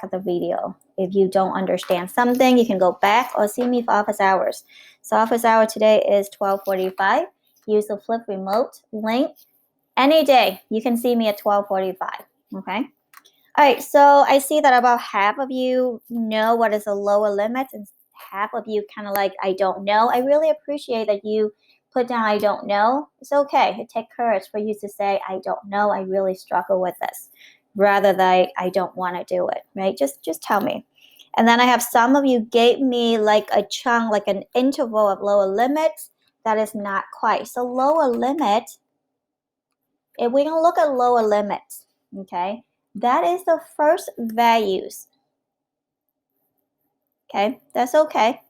at the video. If you don't understand something, you can go back or see me for office hours. So office hour today is 12:45. Use the Flip Remote link. Any day, you can see me at 12:45, okay? All right, so I see that about half of you know what is a lower limit and half of you kind of like, I don't know. I really appreciate that you put down, I don't know. It's okay. It takes courage for you to say, I don't know. I really struggle with this, rather than I don't want to do it, right? Just tell me. And then I have some of you gave me like a chunk, like an interval of lower limits. That is not quite. So lower limit, if we can look at lower limits, okay? That is the first values. Okay, that's okay.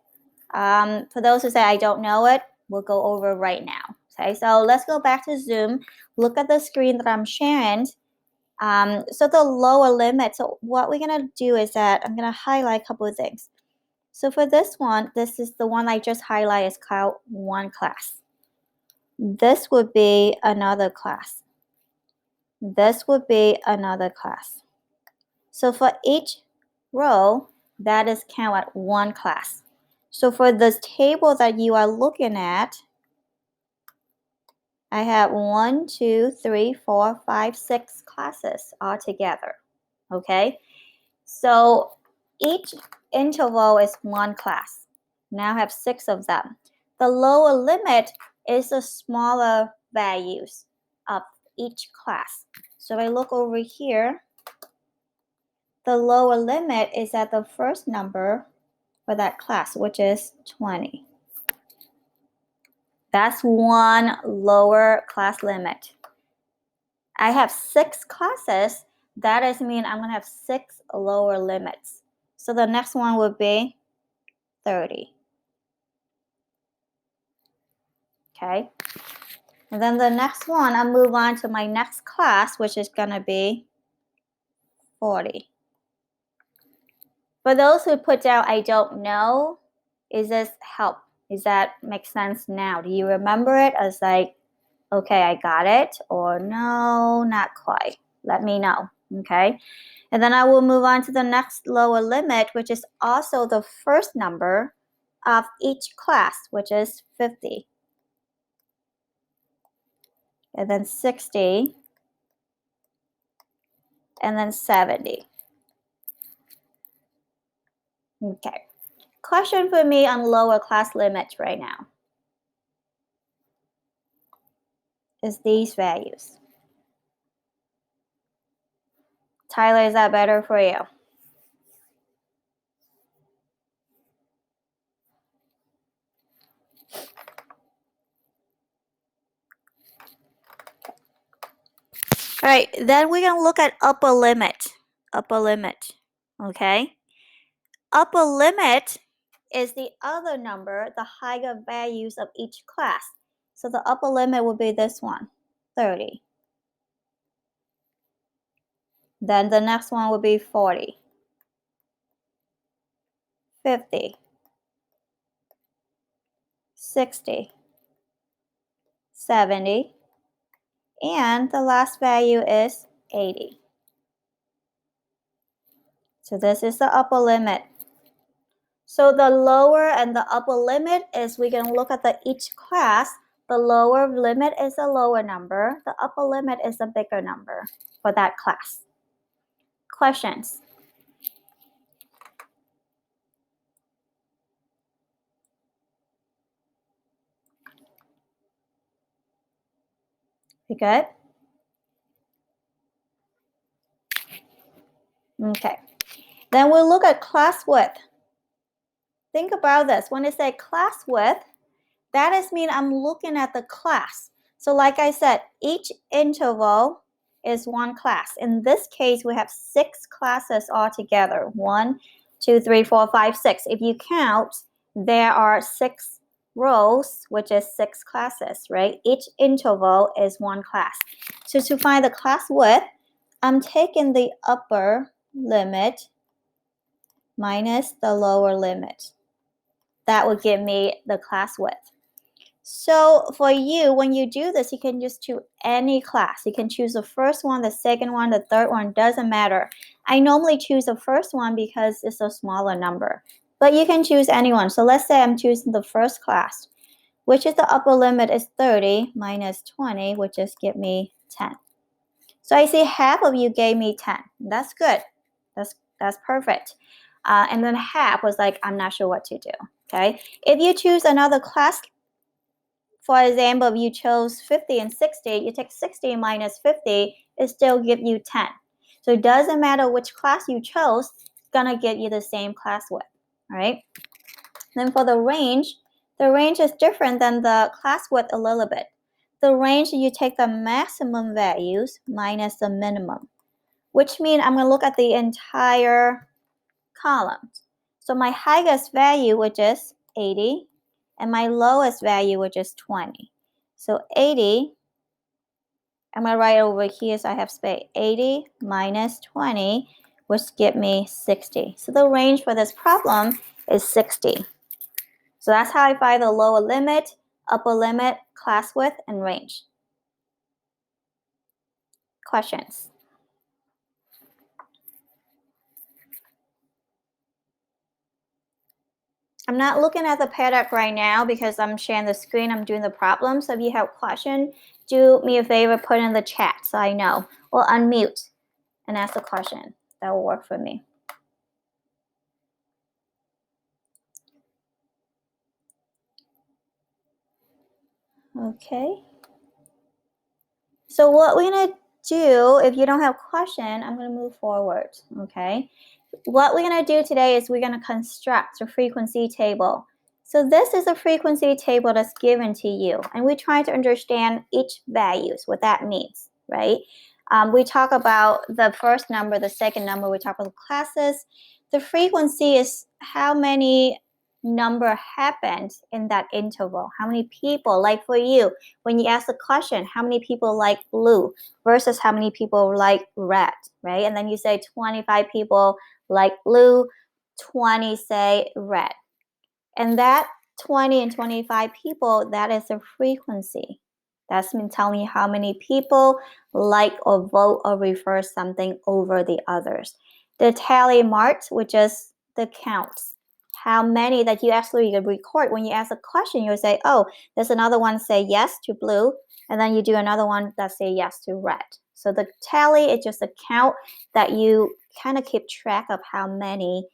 For those who say I don't know it, we'll go over right now. Okay, so let's go back to Zoom. Look at the screen that I'm sharing. So the lower limit. So what we're gonna do is that I'm gonna highlight a couple of things. So for this one, this is the one I just highlighted. Is called one class. This would be another class. This would be another class. So for each row, that is count at one class. So for this table that you are looking at, I have 1, 2, 3, 4, 5, 6 classes all together. Okay? So each interval is one class. Now I have 6 of them. The lower limit is the smaller values of each class. So if I look over here, the lower limit is at the first number for that class, which is 20. That's one lower class limit. I have 6 classes. That does mean I'm going to have 6 lower limits. So the next one would be 30. Okay. And then the next one, I'll move on to my next class, which is going to be 40. For those who put down, I don't know, is this help? Does that make sense now? Do you remember it as like, okay, I got it, or no, not quite? Let me know, okay? And then I will move on to the next lower limit, which is also the first number of each class, which is 50. And then 60. And then 70. Okay. Question for me on lower class limits right now is these values. Tyler, is that better for you? All right, then we're going to look at upper limit. Upper limit, okay? Upper limit is the other number, the higher values of each class. So the upper limit would be this one, 30. Then the next one would be 40, 50, 60, 70, and the last value is 80. So this is the upper limit. So the lower and the upper limit is we can look at each class. The lower limit is a lower number. The upper limit is a bigger number for that class. Questions? You good? Okay. Then we'll look at class width. Think about this. When I say class width, that is mean I'm looking at the class. So like I said, each interval is one class. In this case, we have 6 classes all together. 1, 2, 3, 4, 5, 6. If you count, there are 6 rows, which is 6 classes, right? Each interval is one class. So to find the class width, I'm taking the upper limit minus the lower limit. That would give me the class width. So for you, when you do this, you can just choose any class. You can choose the first one, the second one, the third one, doesn't matter. I normally choose the first one because it's a smaller number, but you can choose anyone. So let's say I'm choosing the first class, which is the upper limit is 30 minus 20, which just give me 10. So I see half of you gave me 10. That's good. That's perfect. And then half was like, I'm not sure what to do. Okay. If you choose another class, for example, if you chose 50 and 60, you take 60 minus 50, it still give you 10. So it doesn't matter which class you chose, it's gonna give you the same class width. All right. Then for the range is different than the class width a little bit. The range, you take the maximum values minus the minimum, which means I'm going to look at the entire column. So my highest value, which is 80, and my lowest value, which is 20. So 80, I'm going to write over here so I have space. 80 minus 20, which give me 60. So the range for this problem is 60. So that's how I find the lower limit, upper limit, class width, and range. Questions? I'm not looking at the PDF right now because I'm sharing the screen. I'm doing the problem. So if you have a question, do me a favor, put in the chat so I know. Or unmute and ask the question. That will work for me. Okay. So what we're going to do, if you don't have a question, I'm going to move forward. Okay. What we're going to do today is we're going to construct a frequency table. So this is a frequency table that's given to you, and we try to understand each values, what that means, right? We talk about the first number, the second number, we talk about classes. The frequency is how many number happened in that interval, how many people, like for you, when you ask the question, how many people like blue versus how many people like red, right? And then you say 25 people like blue, 20 say red. And that 20 and 25 people, that is a frequency. That's been telling you how many people like or vote or refer something over the others. The tally mark, which is the counts. How many that you actually record when you ask a question, you'll say, oh, there's another one say yes to blue, and then you do another one that say yes to red. So the tally is just a count that you kind of keep track of how many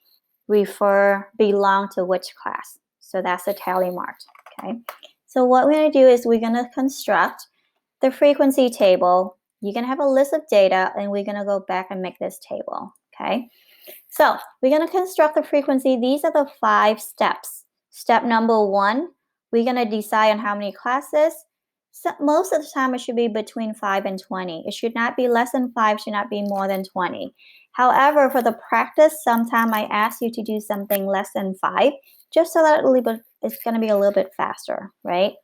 belong to which class. So that's the tally mark, okay? So what we're gonna do is we're gonna construct the frequency table. You're gonna have a list of data and we're gonna go back and make this table, okay? So we're gonna construct the frequency. These are the 5 steps. Step number 1, we're gonna decide on how many classes. So most of the time it should be between 5 and 20. It should not be less than 5, should not be more than 20. However, for the practice, sometimes I ask you to do something less than 5, just so that it's going to be a little bit faster, right?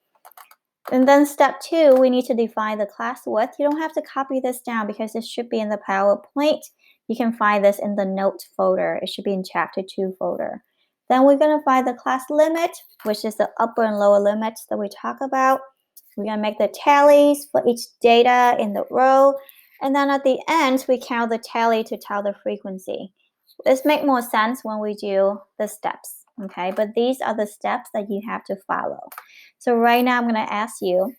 And then step 2, we need to define the class width. You don't have to copy this down because it should be in the PowerPoint. You can find this in the notes folder. It should be in chapter 2 folder. Then we're going to find the class limit, which is the upper and lower limits that we talk about. We're going to make the tallies for each data in the row. And then at the end, we count the tally to tell the frequency. This makes more sense when we do the steps, okay? But these are the steps that you have to follow. So right now, I'm going to ask you,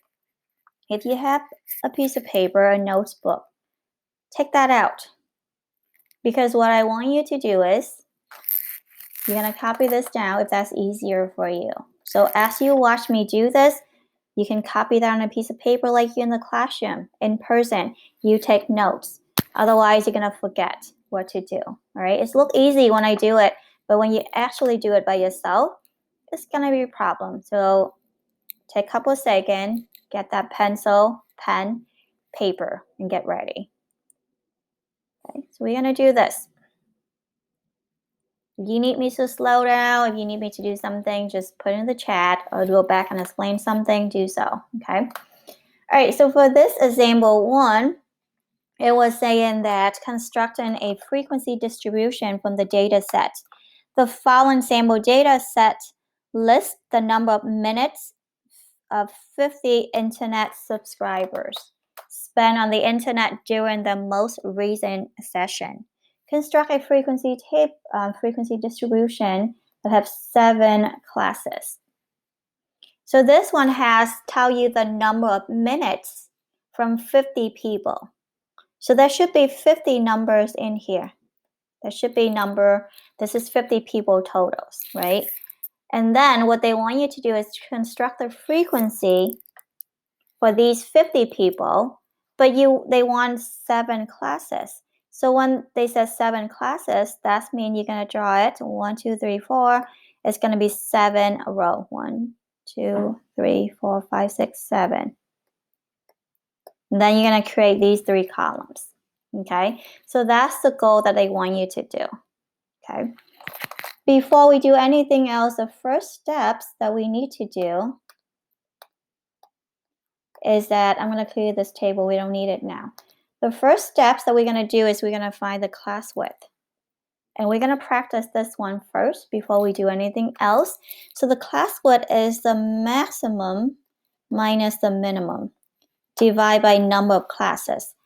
if you have a piece of paper, a notebook, take that out. Because what I want you to do is, you're going to copy this down if that's easier for you. So as you watch me do this, you can copy that on a piece of paper like you're in the classroom. In person, you take notes. Otherwise, you're going to forget what to do. All right? It's look easy when I do it, but when you actually do it by yourself, it's going to be a problem. So take a couple of seconds, get that pencil, pen, paper, and get ready. Okay? So we're going to do this. If you need me to slow down, if you need me to do something, just put it in the chat or go back and explain something, do so, okay? All right, so for this example 1, it was saying that constructing a frequency distribution from the data set. The following sample data set lists the number of minutes of 50 internet subscribers spent on the internet during the most recent session. Construct a frequency distribution that have 7 classes. So this one tell you the number of minutes from 50 people. So there should be 50 numbers in here. There should be this is 50 people totals, right? And then what they want you to do is construct the frequency for these 50 people, but they want 7 classes. So when they say 7 classes, that means you're going to draw it 1, 2, 3, 4. It's going to be 7 a row. 1, 2, 3, 4, 5, 6, 7. And then you're going to create these 3 columns. Okay, so that's the goal that they want you to do. Okay, before we do anything else, the first steps that we need to do is that I'm going to clear this table. We don't need it now. The first steps that we're going to do is we're going to find the class width. And we're going to practice this one first before we do anything else. So the class width is the maximum minus the minimum divided by number of classes.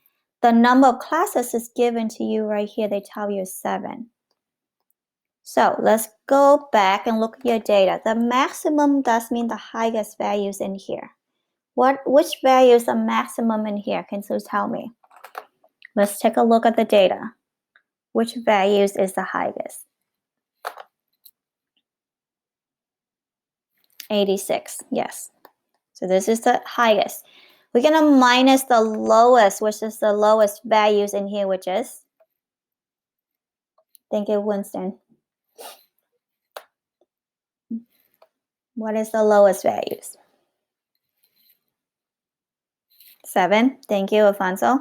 The number of classes is given to you right here. They tell you 7. So let's go back and look at your data. The maximum does mean the highest values in here. Which value is the maximum in here? Can you tell me? Let's take a look at the data. Which values is the highest? 86, yes. So this is the highest. We're going to minus the lowest, which is the lowest values in here, which is? Thank you, Winston. What is the lowest values? 7. Thank you, Alfonso.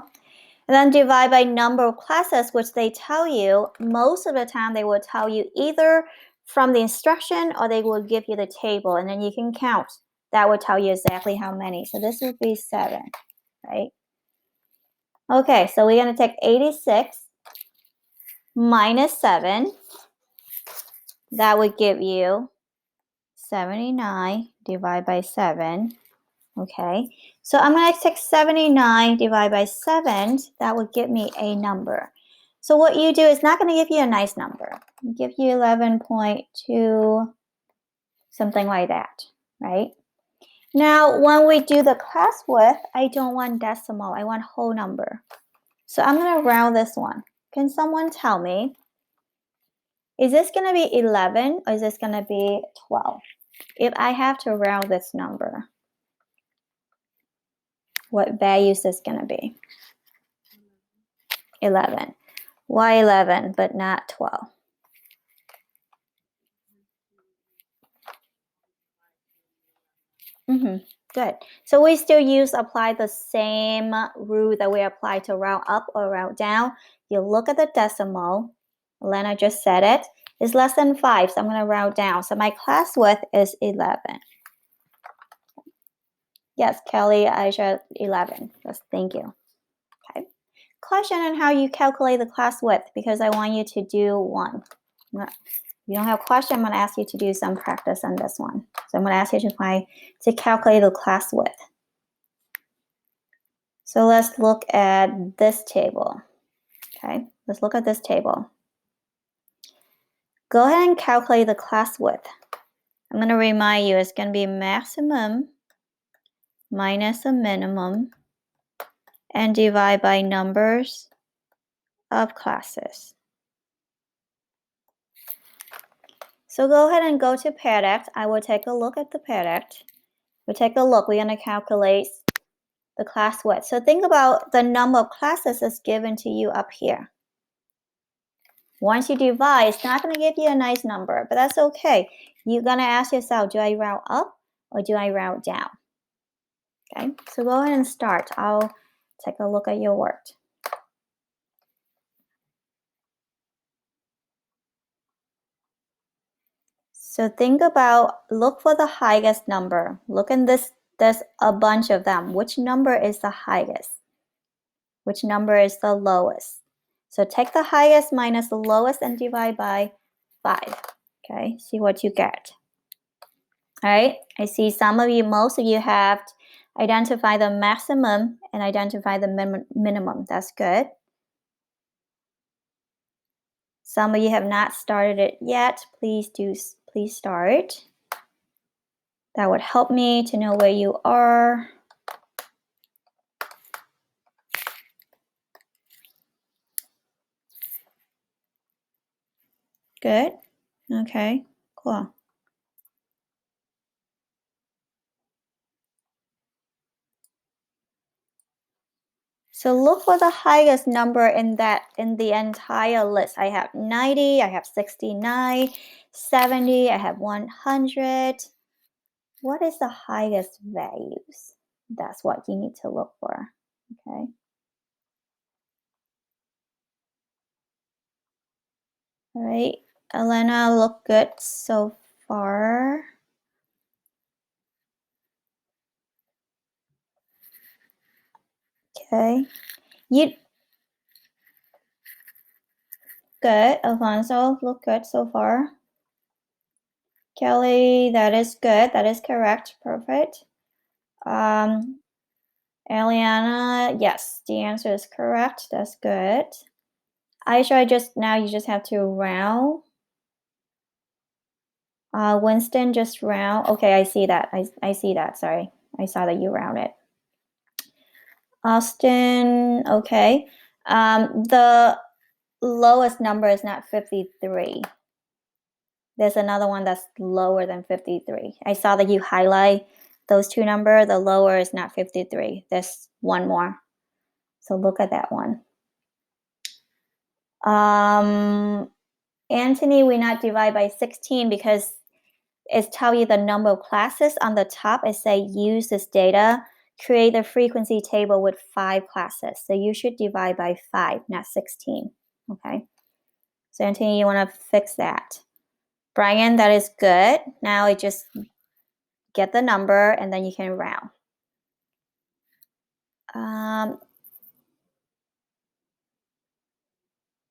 And then divide by number of classes, which they tell you, most of the time they will tell you either from the instruction or they will give you the table, and then you can count. That will tell you exactly how many. So this would be 7, right? Okay, so we're going to take 86 minus 7. That would give you 79 divided by 7. Okay, so I'm going to take 79 divided by 7. That would give me a number. So what you do is not going to give you a nice number. It'll give you 11.2, something like that, right? Now, when we do the class width, I don't want decimal. I want whole number. So I'm going to round this one. Can someone tell me, is this going to be 11 or is this going to be 12? If I have to round this number, what value is this going to be? 11. Why 11 but not 12? Good. So we still apply the same rule that we apply to round up or round down. You look at the decimal. Elena just said it. It's less than 5, so I'm going to round down. So my class width is 11. Yes, Kelly, Aisha, 11. Yes, thank you. Okay. Question on how you calculate the class width, because I want you to do one. If you don't have a question, I'm going to ask you to do some practice on this one. So I'm going to ask you to calculate the class width. So let's look at this table. Okay, let's look at this table. Go ahead and calculate the class width. I'm going to remind you it's going to be maximum minus a minimum and divide by numbers of classes. So go ahead and go to product. I will take a look at the product. We'll take a look. We're going to calculate the class width. So think about the number of classes that's given to you up here. Once you divide, it's not going to give you a nice number, but that's okay. You're going to ask yourself, do I round up or do I round down? Okay, so go ahead and start. I'll take a look at your work. So think about, look for the highest number. Look in this, there's a bunch of them. Which number is the highest? Which number is the lowest? So take the highest minus the lowest and divide by 5. Okay, see what you get. All right, I see most of you have identified the maximum and identify the minimum. That's good. Some of you have not started it yet. Please start. That would help me to know where you are. Good. Okay, cool. So look for the highest number in the entire list. I have 90, I have 69, 70, I have 100. What is the highest values? That's what you need to look for, okay? All right, Elena, look good so far. Okay, you good. Alfonso, look good so far. Kelly, that is good. That is correct. Perfect. Eliana, yes, the answer is correct. That's good. Aisha, you just have to round. Winston, just round. Okay, I see that. I see that. Sorry. I saw that you rounded. Austin, okay. The lowest number is not 53. There's another one that's lower than 53. I saw that you highlight those two numbers. The lower is not 53. There's one more. So look at that one. Anthony, we not divide by 16 because it's tell you the number of classes on the top. It say use this data, create a frequency table with 5 classes. So you should divide by 5, not 16. Okay. So Anthony, you want to fix that. Brian, that is good. Now I just get the number and then you can round.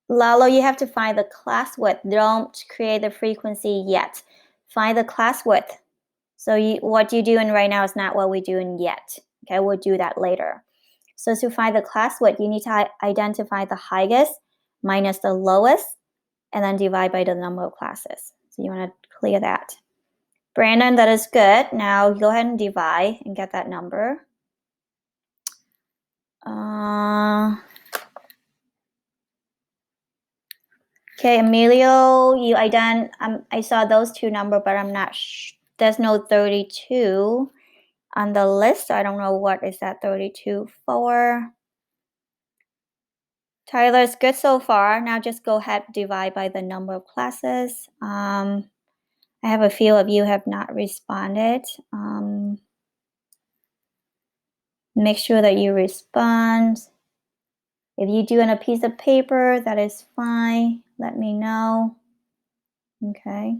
Lalo, you have to find the class width. Don't create the frequency yet. Find the class width. So what you're doing right now is not what we're doing yet. Okay, we'll do that later. So to find the class width, you need to identify the highest minus the lowest, and then divide by the number of classes. So you want to clear that. Brandon, that is good. Now go ahead and divide and get that number. Okay, Emilio, I saw those two numbers, but I'm not there's no 32 on the list. So I don't know what is that 32 for. Tyler, it's good so far. Now just go ahead, divide by the number of classes. I have a few of you have not responded. Make sure that you respond. If you do on a piece of paper, that is fine. Let me know. Okay.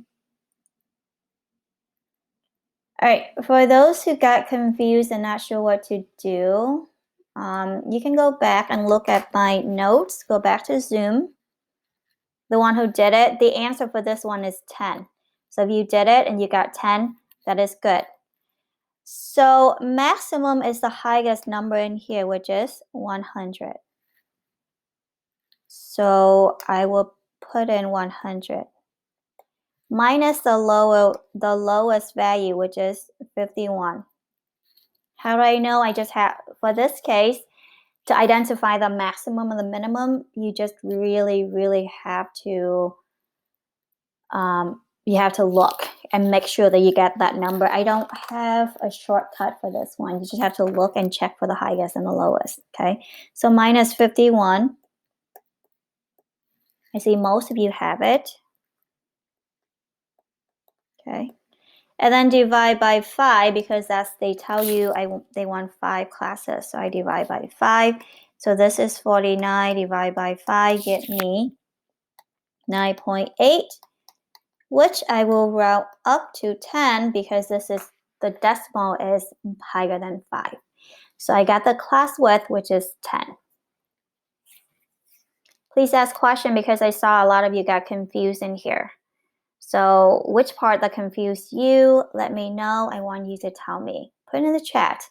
All right, for those who got confused and not sure what to do, you can go back and look at my notes. Go back to Zoom. The one who did it, the answer for this one is 10. So if you did it and you got 10, that is good. So maximum is the highest number in here, which is 100. So I will put in 100. Minus the lowest value, which is 51. How do I know? I just have, for this case, to identify the maximum and the minimum, you just really, really have to, look and make sure that you get that number. I don't have a shortcut for this one. You just have to look and check for the highest and the lowest, okay? So minus 51. I see most of you have it. Okay. And then divide by 5 because they tell you they want 5 classes. So I divide by 5. So this is 49 divided by 5 get me 9.8, which I will round up to 10 because the decimal is higher than 5. So I got the class width, which is 10. Please ask question because I saw a lot of you got confused in here. So which part that confused you, let me know. I want you to tell me. Put it in the chat.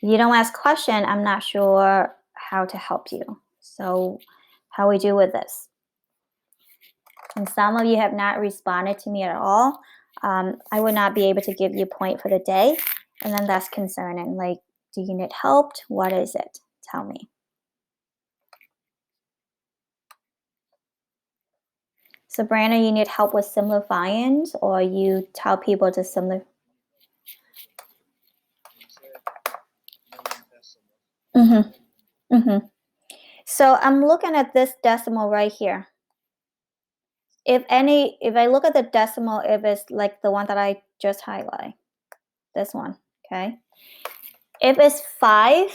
If you don't ask question, I'm not sure how to help you. So how we do with this. And some of you have not responded to me at all. I would not be able to give you a point for the day. And then that's concerning. Like, do you need help? What is it? Tell me. So Brandon, you need help with simplifying, or you tell people to simplify? So I'm looking at this decimal right here. If I look at the decimal, if it's like the one that I just highlight, this one, okay? If it's 5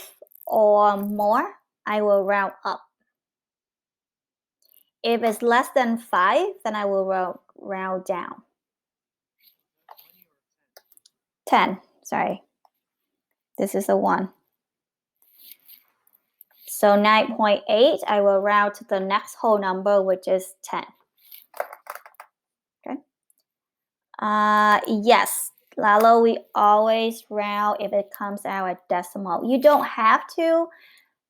or more, I will round up. If it's less than 5, then I will round down. 10, sorry. This is a 1. So 9.8, I will round to the next whole number, which is 10. Okay. Yes, Lalo, we always round if it comes out at decimal. You don't have to,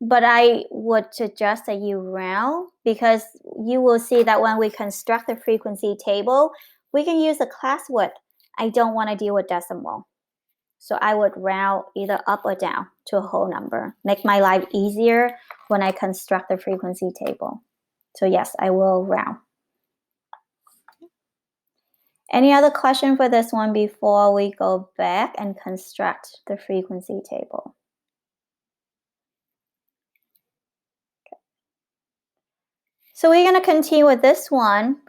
but I would suggest that you round, because you will see that when we construct the frequency table, we can use the class width. I don't want to deal with decimal. So I would round either up or down to a whole number. Make my life easier when I construct the frequency table. So yes, I will round. Any other question for this one before we go back and construct the frequency table? Okay. So we're going to continue with this one.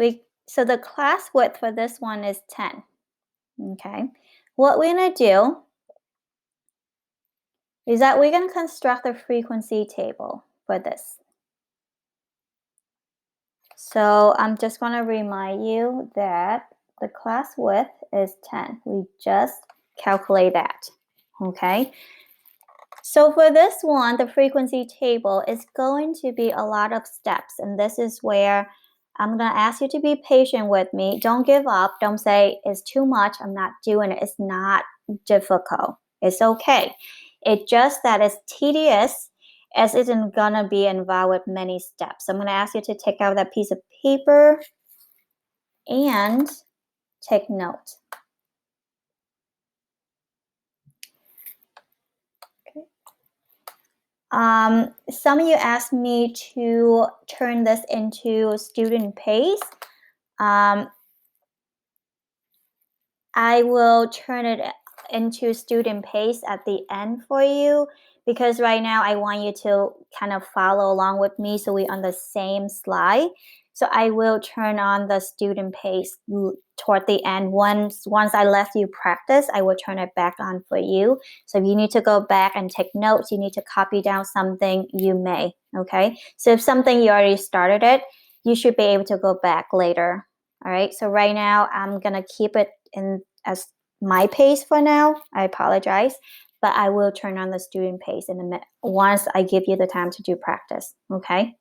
So the class width for this one is 10. Okay. What we're going to do is that we're going to construct the frequency table for this. So I'm just going to remind you that the class width is 10. We just calculate that. Okay. So for this one, the frequency table is going to be a lot of steps. And this is where I'm going to ask you to be patient with me. Don't give up. Don't say it's too much. I'm not doing it. It's not difficult. It's okay. It's just that it's tedious, as it isn't going to be involved with many steps. So I'm going to ask you to take out that piece of paper and take note. Okay. Some of you asked me to turn this into student pace. I will turn it into student pace at the end for you, because right now I want you to kind of follow along with me so we're on the same slide. So I will turn on the student pace toward the end. Once I let you practice, I will turn it back on for you. So if you need to go back and take notes, you need to copy down something, you may, okay? So if something you already started it, you should be able to go back later. All right, so right now I'm gonna keep it in as my pace for now. I apologize, but I will turn on the student pace in a minute once I give you the time to do practice, okay?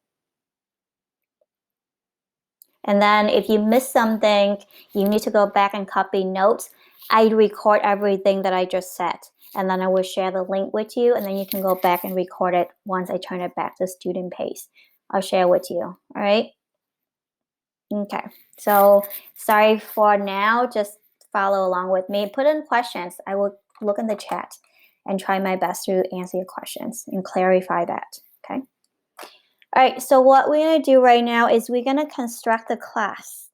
And then if you miss something, you need to go back and copy notes. I record everything that I just said, and then I will share the link with you, and then you can go back and record it once I turn it back to student pace. I'll share with you, all right? Okay, so sorry for now, just follow along with me. Put in questions. I will look in the chat and try my best to answer your questions and clarify that, okay? All right, so what we're gonna do right now is we're gonna construct the class.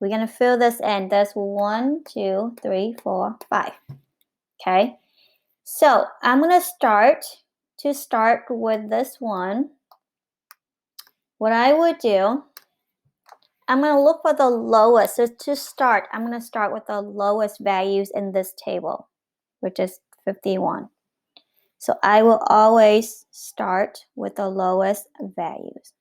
We're gonna fill this in. That's 1, 2, 3, 4, 5, okay? So I'm gonna start with this one. What I would do, I'm going to look for the lowest. So to start, I'm going to start with the lowest values in this table, which is 51. So I will always start with the lowest values.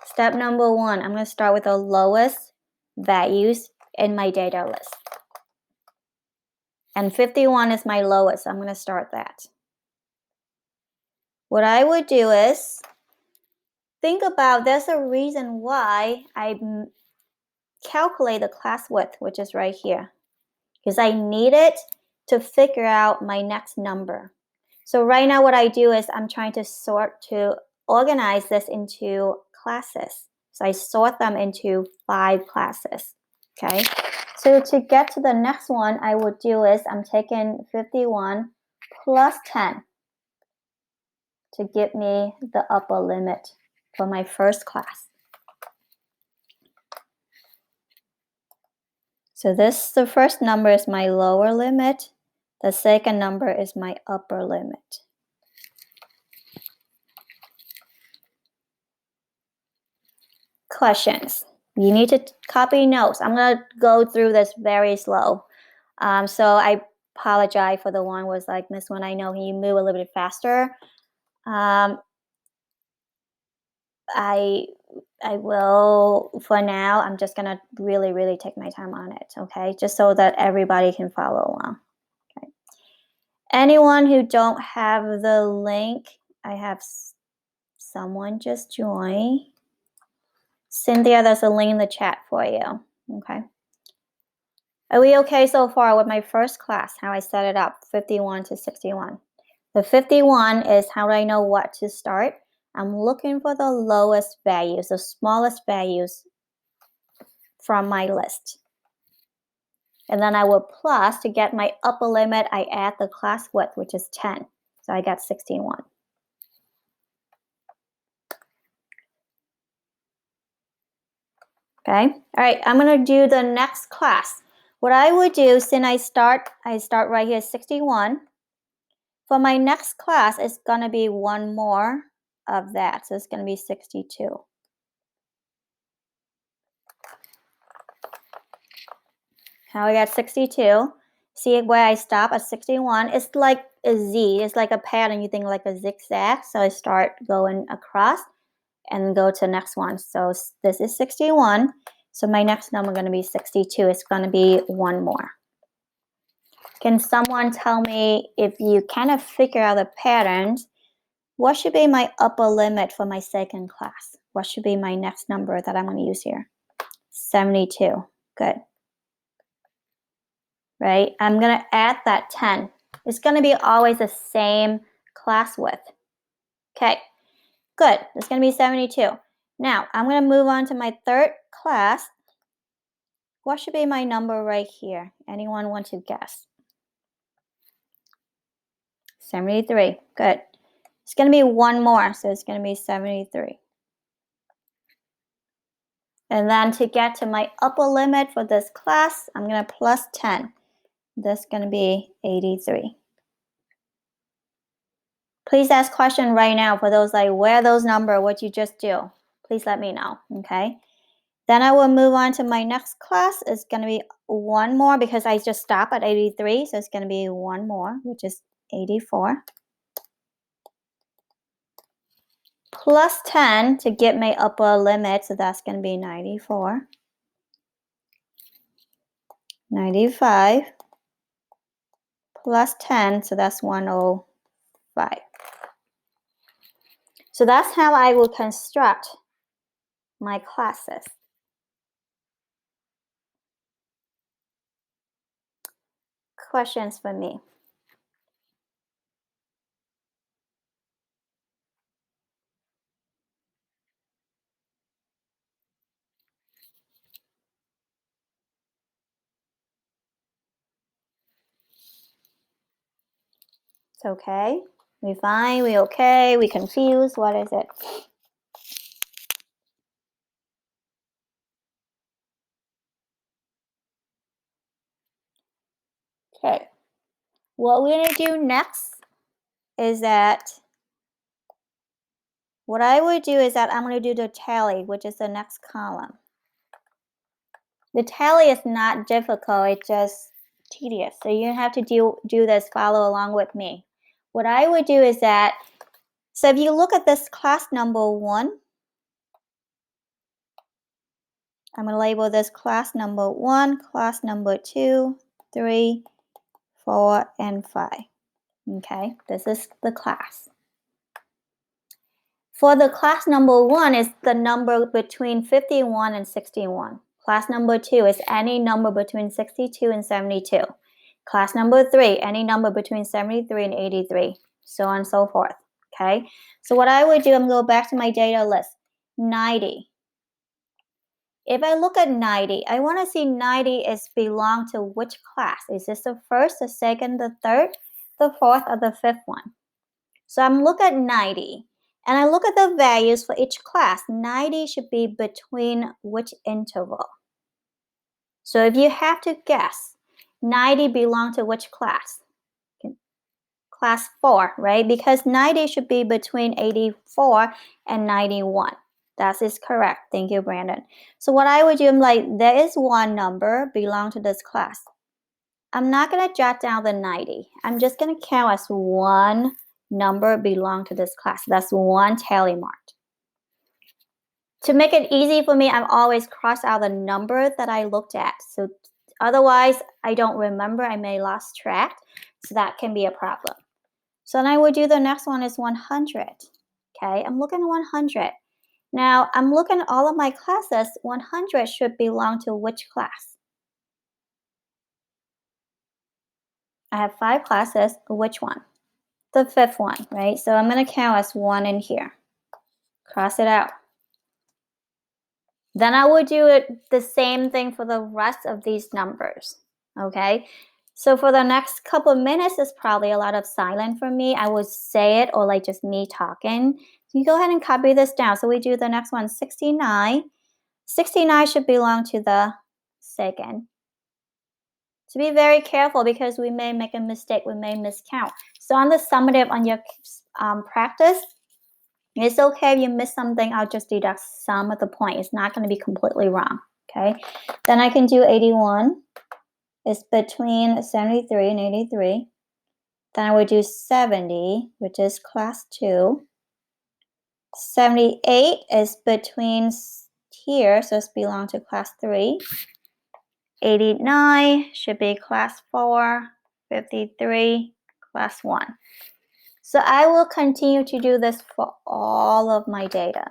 Step number 1, I'm going to start with the lowest values in my data list. And 51 is my lowest, so I'm going to start that. What I would do is think about, there's a reason why I calculate the class width, which is right here, because I need it to figure out my next number. So right now what I do is I'm trying to organize this into classes. So I sort them into 5 classes, okay? So to get to the next one, I would do is I'm taking 51 plus 10 to give me the upper limit for my first class. So the first number is my lower limit. The second number is my upper limit. Questions. You need to copy notes. I'm going to go through this very slow. So I apologize for the one was like, Miss Wen, I know you move a little bit faster. I will, for now, I'm just going to really, really take my time on it, okay? Just so that everybody can follow along. Okay. Anyone who don't have the link, I have someone just join. Cynthia, there's a link in the chat for you, okay? Are we okay so far with my first class, how I set it up, 51 to 61? The 51 is how do I know what to start? I'm looking for the lowest values, the smallest values from my list. And then I will plus, to get my upper limit, I add the class width, which is 10. So I got 61. Okay, all right, I'm gonna do the next class. What I would do, since I start right here, 61. For my next class, it's gonna be one more of that. So it's gonna be 62. How I got 62. See where I stop at 61? It's like a Z. It's like a pattern. You think like a zigzag. So I start going across and go to the next one. So this is 61. So my next number is going to be 62. It's going to be one more. Can someone tell me, if you kind of figure out the patterns, what should be my upper limit for my second class? What should be my next number that I'm going to use here? 72. Good. Right? I'm going to add that 10. It's going to be always the same class width. Okay, good. It's going to be 72. Now, I'm going to move on to my third class. What should be my number right here? Anyone want to guess? 73. Good. It's going to be one more, so it's going to be 73. And then to get to my upper limit for this class, I'm going to plus 10. This is going to be 83. Please ask question right now for those like, where those number, what you just do. Please let me know, okay? Then I will move on to my next class. It's going to be one more because I just stopped at 83. So it's going to be one more, which is 84. Plus 10 to get my upper limit. So that's going to be 94. 95. Plus 10. So that's 105. So that's how I will construct my classes. Questions for me? It's okay. We fine. We okay. We confused. What is it? Okay. What we're going to do next is that what I would do is that I'm going to do the tally, which is the next column. The tally is not difficult. It's just tedious. So you have to do this, follow along with me. What I would do is that, so if you look at this class number 1, I'm going to label this class number 1, class number 2, 3, 4, and 5. Okay, this is the class. For the class number 1 is the number between 51 and 61. Class number 2 is any number between 62 and 72. Class number 3, any number between 73 and 83. so on and so forth, okay? So what I would do, I'm going to go back to my data list, 90. If I look at 90, I want to see 90 is belong to which class? Is this the first, the second, the third, the fourth, or the fifth one? So I'm looking at 90, and I look at the values for each class. 90 should be between which interval? So if you have to guess, 90 belong to which class? Class 4, right? Because 90 should be between 84 and 91. That is correct. Thank you, Brandon. So what I would do, I'm like, there is one number belong to this class. I'm not going to jot down the 90. I'm just going to count as one number belong to this class. That's one tally mark. To make it easy for me, I'm always cross out the number that I looked at. So otherwise, I don't remember. I may lost track. So that can be a problem. So then I would do the next one is 100. Okay, I'm looking at 100. Now, I'm looking at all of my classes. 100 should belong to which class? I have 5 classes. Which one? The fifth one, right? So I'm going to count as 1 in here. Cross it out. Then I would do it the same thing for the rest of these numbers, okay? So for the next couple of minutes, it's probably a lot of silence for me. I would say it or like just me talking. So you go ahead and copy this down. So we do the next one, 69. 69 should belong to the second. So be very careful because we may make a mistake. We may miscount. So on the summative on your practice, it's okay if you miss something. I'll just deduct some of the point. It's not going to be completely wrong, okay? Then I can do 81. It's between 73 and 83. Then I would do 70, which is class 2. 78 is between here, so it's belong to class 3. 89 should be class 4. 53, class 1. So I will continue to do this for all of my data.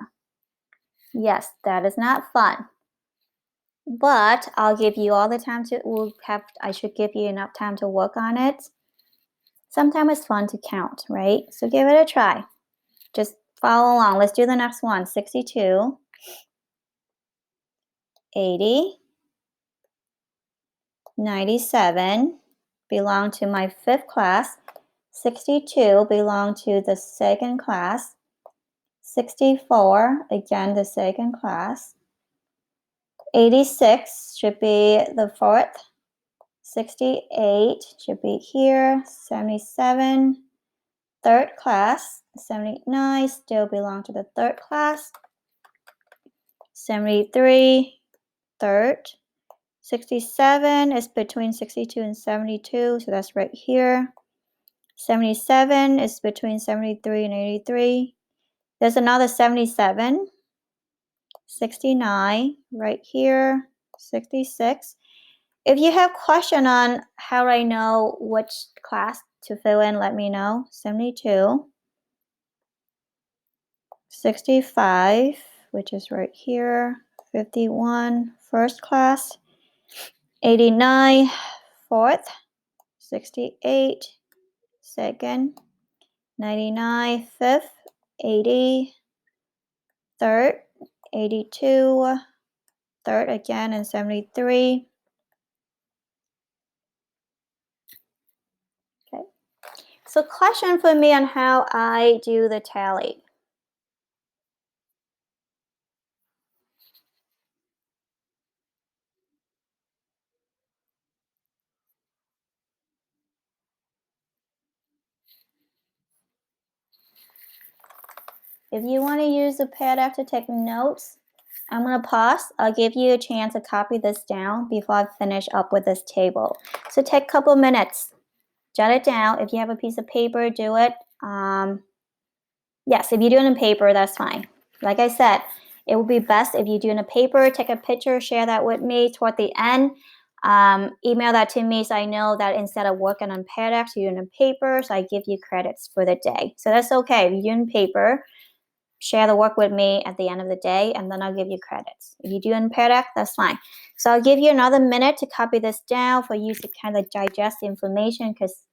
Yes, that is not fun. But I'll give you all the time I should give you enough time to work on it. Sometimes it's fun to count, right? So give it a try. Just follow along. Let's do the next one. 62, 80, 97 belong to my fifth class. 62 belong to the second class. 64, again, the second class. 86 should be the fourth. 68 should be here. 77, third class. 79 still belong to the third class. 73, third. 67 is between 62 and 72, so that's right here. 77 is between 73 and 83. There's another 77. 69 right here. 66. If you have question on how I know which class to fill in, let me know. 72. 65, which is right here. 51, first class. 89, fourth. 68, second. 99, fifth. 80, third. 82, third again, and 73. Okay. So question for me on how I do the tally. If you want to use the pad app to take notes, I'm going to pause. I'll give you a chance to copy this down before I finish up with this table. So take a couple minutes. Jot it down. If you have a piece of paper, do it. Yes, if you do it in paper, that's fine. Like I said, it would be best if you do it in a paper, take a picture, share that with me toward the end. Email that to me so I know that instead of working on PadX, you're doing it in paper, so I give you credits for the day. So that's okay. If you do it in paper, share the work with me at the end of the day, and then I'll give you credits. If you do it in PadX, that's fine. So I'll give you another minute to copy this down for you to kind of digest the information because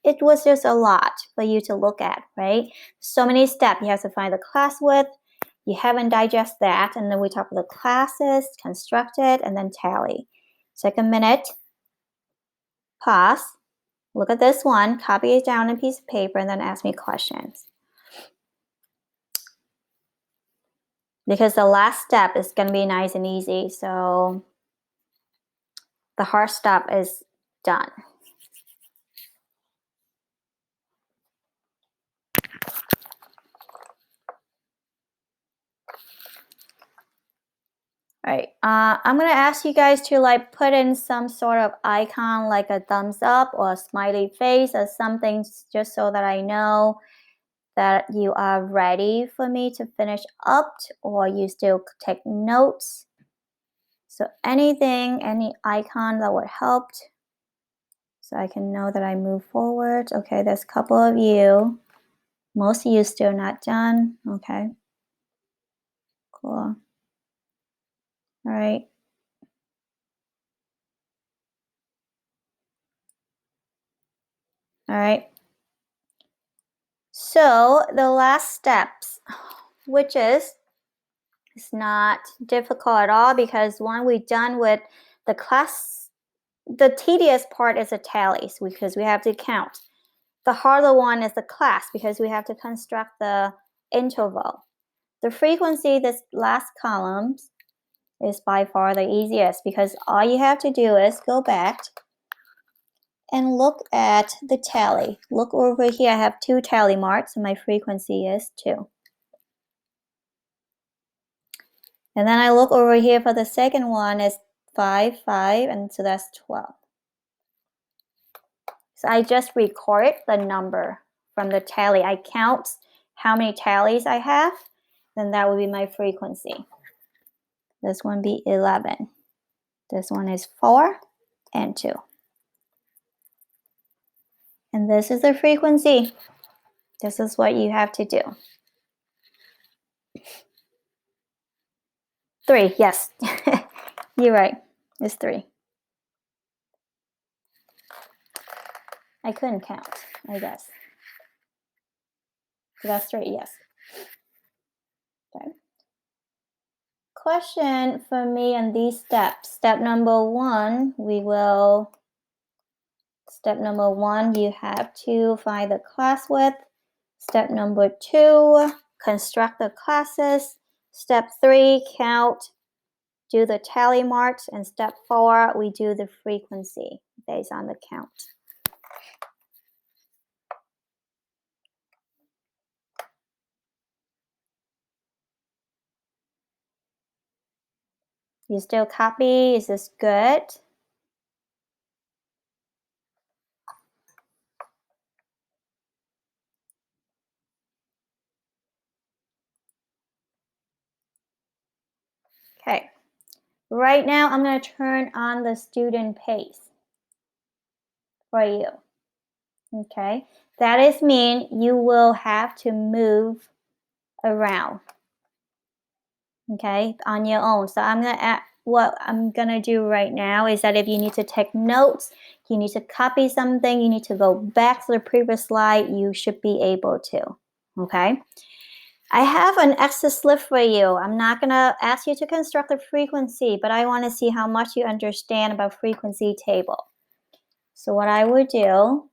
it was just a lot for you to look at, right? So many steps. You have to find the class width. You haven't digested that. And then we talk about the classes, constructed, and then tally. Take a minute, pause, look at this one, copy it down on a piece of paper, and then ask me questions. Because the last step is going to be nice and easy. So the hard step is done. All right, I'm gonna ask you guys to like put in some sort of icon like a thumbs up or a smiley face or something just so that I know that you are ready for me to finish up or you still take notes. So anything, any icon that would help so I can know that I move forward. Okay, there's a couple of you. Most of you still not done. Okay, cool. All right. All right. So the last steps, which is it's not difficult at all because when we're done with the class, the tedious part is the tallies because we have to count. The harder one is the class because we have to construct the interval. The frequency, this last column, is by far the easiest because all you have to do is go back and look at the tally. Look over here, I have 2 tally marks and my frequency is 2. And then I look over here for the second one is 5, 5, and so that's 12. So I just record the number from the tally. I count how many tallies I have, then that would be my frequency. This one be 11. This one is 4 and 2. And this is the frequency. This is what you have to do. 3, yes. You're right. It's 3. I couldn't count, I guess. So that's 3, yes. Okay. Question for me on these steps. Step number 1, step number 1, you have to find the class width. Step number 2, construct the classes. Step 3, count, do the tally marks. And step 4, we do the frequency based on the count. You still copy? Is this good? Okay. Right now, I'm going to turn on the student pace for you. Okay. That is mean you will have to move around. Okay, on your own. So what I'm gonna do right now is that if you need to take notes, you need to copy something, you need to go back to the previous slide, you should be able to. Okay. I have an extra slip for you. I'm not gonna ask you to construct a frequency, but I want to see how much you understand about frequency table. So what I would do